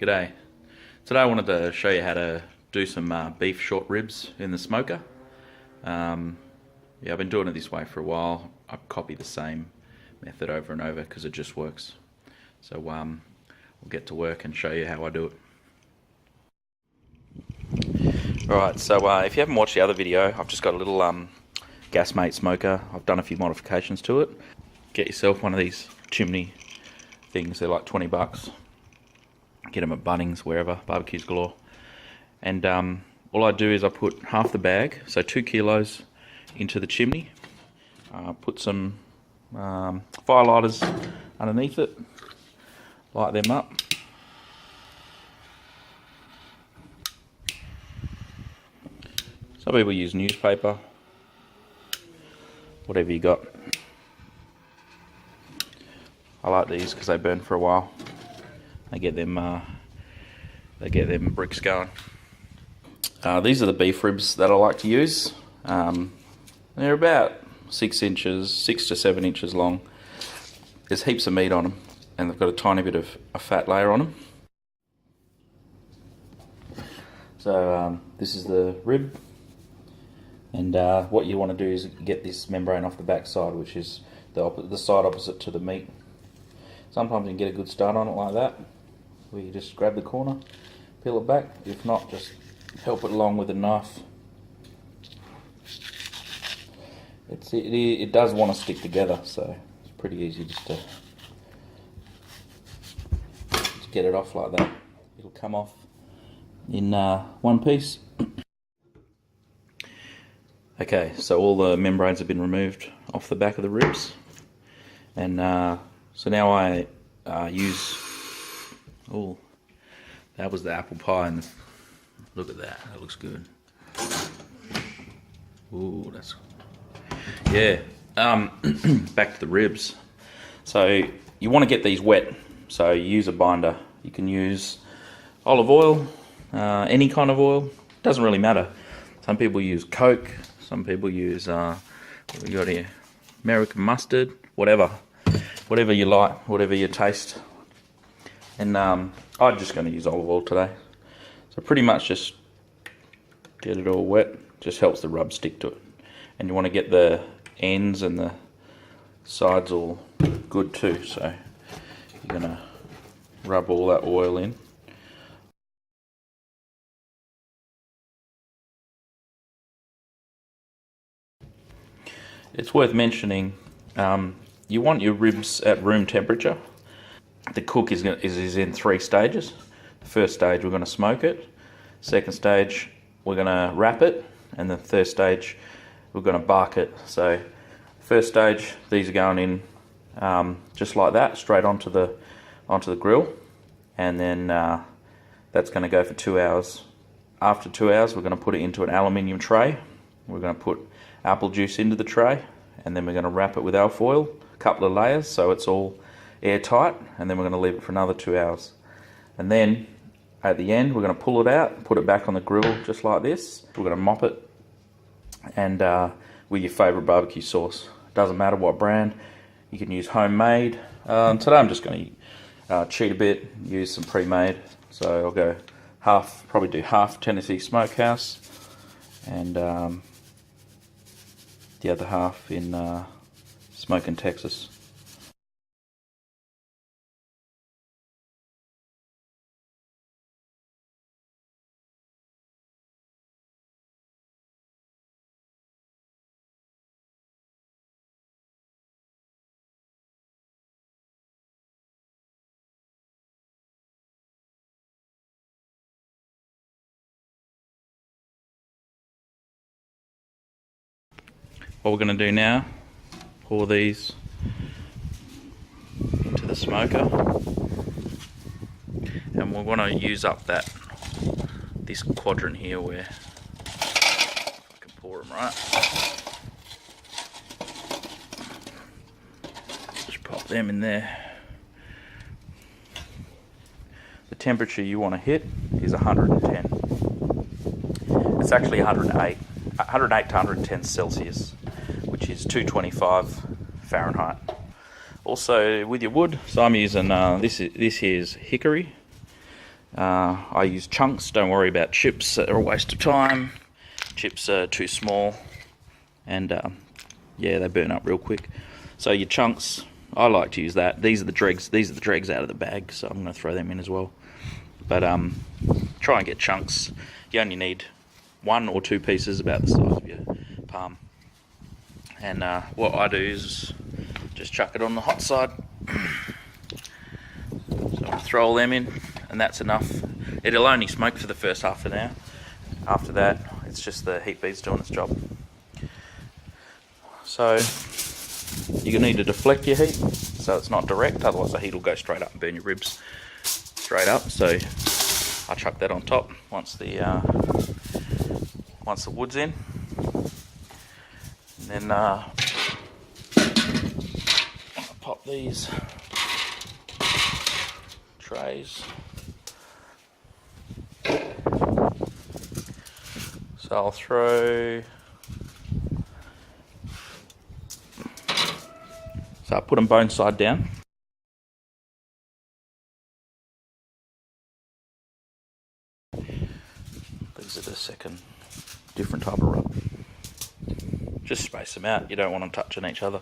G'day. Today I wanted to show you how to do some beef short ribs in the smoker. Yeah, I've been doing it this way for a while. I copy the same method over and over because it just works. So we'll get to work and show you how I do it. Alright, so if you haven't watched the other video, I've just got a little gas mate smoker. I've done a few modifications to it. Get yourself one of these chimney things, they're like 20 bucks. Get them at Bunnings, wherever, barbecues galore. And all I do is I put half the bag, so 2 kilos, into the chimney. Put some firelighters underneath it, light them up. Some people use newspaper, whatever you got. I like these because they burn for a while. They get them bricks going. These are the beef ribs that I like to use. They're about 6 to 7 inches long. There's heaps of meat on them, and they've got a tiny bit of a fat layer on them. So this is the rib, and what you want to do is get this membrane off the back side, which is the side opposite to the meat. Sometimes you can get a good start on it like that, where you just grab the corner, peel it back. If not, just help it along with a knife. It does want to stick together, so it's pretty easy just to get it off like that. It'll come off in one piece. Okay, so all the membranes have been removed off the back of the ribs, and so now I use. Oh, that was the apple pie, and look at that. That looks good. Ooh, that's yeah. Back to the ribs. So you want to get these wet. So you use a binder. You can use olive oil, any kind of oil. Doesn't really matter. Some people use Coke. Some people use what we got here, American mustard. Whatever you like, whatever your taste. And I'm just going to use olive oil today. So pretty much just get it all wet. Just helps the rub stick to it. And you want to get the ends and the sides all good too. So you're going to rub all that oil in. It's worth mentioning, you want your ribs at room temperature. The cook is in 3 stages. The first stage we're going to smoke it. Second stage we're going to wrap it, and the third stage we're going to bark it. So first stage, these are going in just like that, straight onto the grill, and then that's going to go for 2 hours. After 2 hours, we're going to put it into an aluminium tray. We're going to put apple juice into the tray, and then we're going to wrap it with alfoil, a couple of layers, so it's all airtight, and then we're going to leave it for another 2 hours. And then at the end we're going to pull it out, put it back on the grill just like this. We're going to mop it, and with your favourite barbecue sauce. Doesn't matter what brand, you can use homemade. Today I'm just going to cheat a bit, use some pre-made. So I'll go probably do half Tennessee Smokehouse, and the other half in Smokin' Texas. What we're going to do now, pour these into the smoker, and we want to use up this quadrant here where I can pour them right. Just pop them in there. The temperature you want to hit is 110. It's actually 108 to 110 Celsius, which is 225 Fahrenheit. Also with your wood, so I'm using this here's Hickory. I use chunks. Don't worry about chips, they're a waste of time. Chips are too small, and yeah, they burn up real quick. So your chunks, I like to use that. These are the dregs out of the bag, so I'm going to throw them in as well. But try and get chunks. You only need 1 or 2 pieces, about the size of your palm. And what I do is just chuck it on the hot side. So I throw all them in, and that's enough. It'll only smoke for the first half an hour. After that, it's just the heat beads doing its job. So you're going to need to deflect your heat so it's not direct, otherwise the heat will go straight up and burn your ribs straight up. So I chuck that on top once the wood's in, and then I'll pop these trays. So I'll throw. So I put them bone side down. These are the second different type of rub. Just space them out. You don't want them touching each other.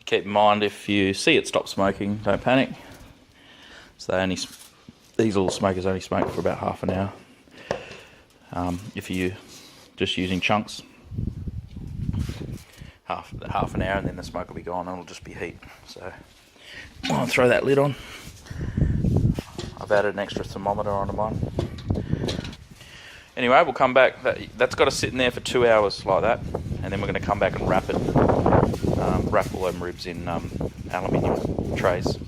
Keep in mind, if you see it stop smoking, don't panic. So these little smokers only smoke for about half an hour. If you're just using chunks, half an hour, and then the smoke will be gone and it'll just be heat. So I'll throw that lid on. I've added an extra thermometer onto mine. Anyway, we'll come back. That's got to sit in there for 2 hours like that, and then we're going to come back and wrap it. Wrap all them ribs in aluminium trays.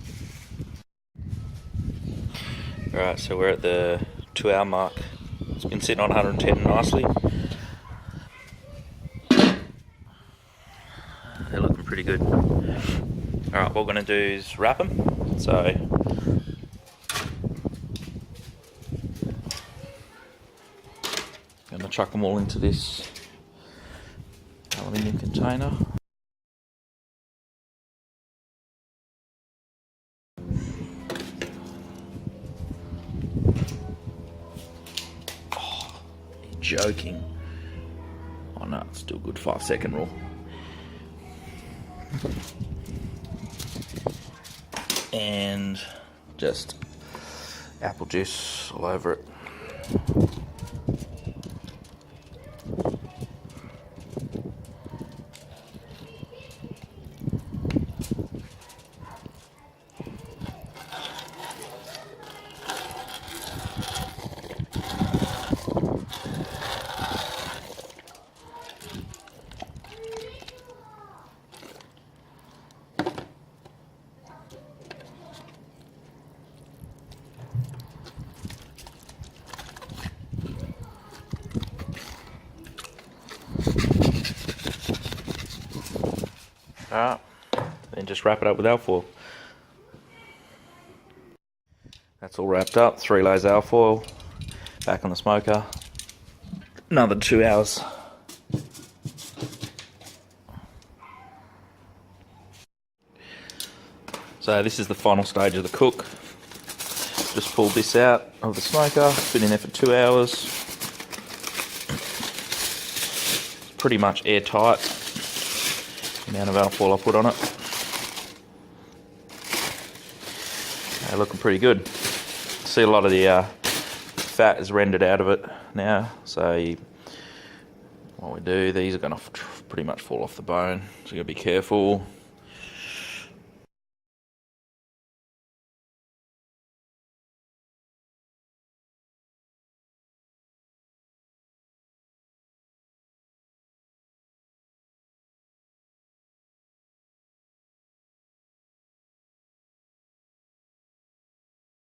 Alright, so we're at the 2 hour mark. It's been sitting on 110 nicely. They're looking pretty good. Alright, what we're going to do is wrap them. So I'm going to chuck them all into this aluminium container. Oh, you're joking. Oh no, it's still good. 5-second rule. And just apple juice all over it. Alright, then just wrap it up with alfoil. That's all wrapped up. 3 layers of alfoil. Back on the smoker. Another 2 hours. So this is the final stage of the cook. Just pulled this out of the smoker. It's been in there for 2 hours. It's pretty much airtight. Amount of alfoil I put on it. They're looking pretty good. See, a lot of the fat is rendered out of it now. So what we do, these are going to pretty much fall off the bone. So you got to be careful.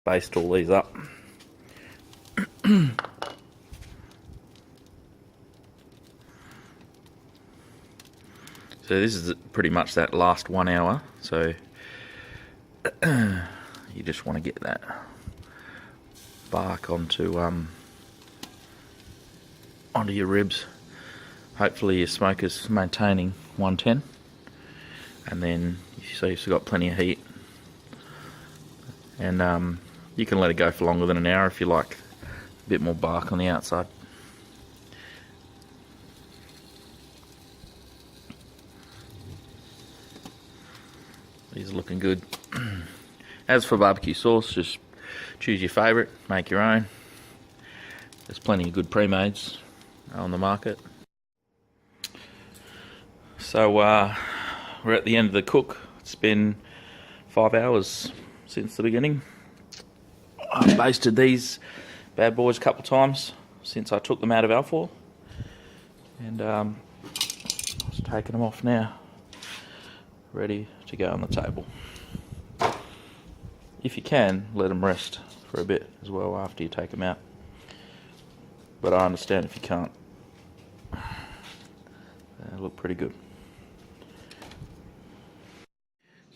Baste all these up. So this is pretty much that last 1 hour. So you just want to get that bark onto your ribs. Hopefully your smoker's maintaining 110, and then so you've got plenty of heat. and you can let it go for longer than an hour if you like a bit more bark on the outside. These are looking good. As for barbecue sauce, just choose your favourite, make your own. There's plenty of good pre-mades on the market. So we're at the end of the cook. It's been 5 hours since the beginning. I've basted these bad boys a couple of times since I took them out of alfoil, and just taking them off now, ready to go on the table. If you can, let them rest for a bit as well after you take them out, but I understand if you can't. They look pretty good.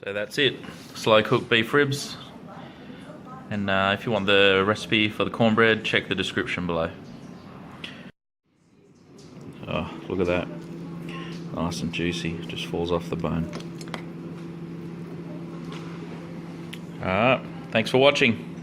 So that's it, slow cooked beef ribs. And if you want the recipe for the cornbread, check the description below. Oh, look at that. Nice and juicy, just falls off the bone. Alright, thanks for watching.